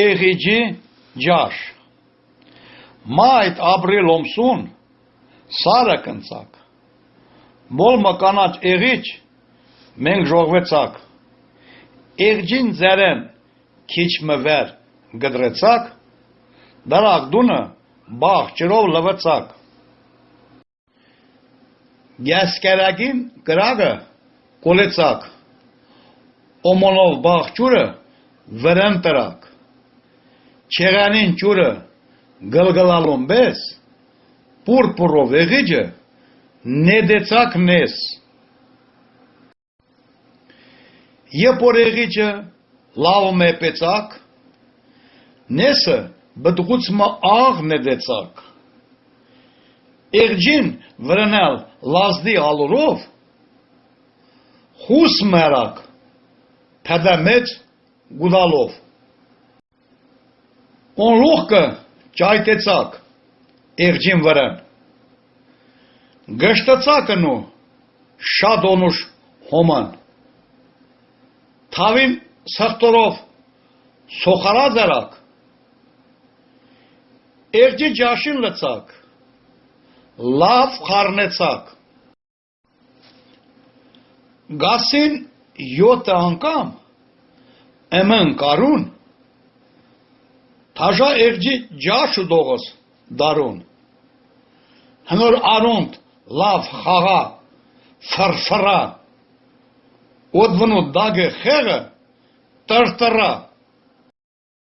էղիջի ջաշ։ Մայտ ապրիլ օմսուն սարը կնցակ։ Մոլմը կանաչ էղիջ մենք ժողվեցակ։ Էղջին ձերեն քիչ մվեր գդրեցակ, դարակ դունը բաղ ջրով լվեցակ։ Գեսկերագին գրագը կոլեցակ, օմոնով բաղ ջուրը վրեն տրակ, չեղանին ջուրը գլգլալում բես, պուրպուրով էղիջը նեդեցակ նես։ Եպոր էղիջը լավ մեպեցակ, նեսը բդղուցմը աղ նեդեցակ։ Էղջին վրնել լազդի ալուրով, խուս մերակ, թդամեծ գուդալով։ Օնլուղկը ճայտեցակ, էղջին վրեն։ Գշտացակն ու շատ օնուշ հոման։ Թավին սխտորով սոխարազարակ, էղջի ջաշին լծակ, լավ խարնեցակ։ Գասին 7 անգամ էմն կարուն, թաժա էղջի ջաշ ու դողս դարուն։ Հնոր արոնդ լավ խաղա, ֆրֆրա, ոդվնու դագը խեղը տրտրա։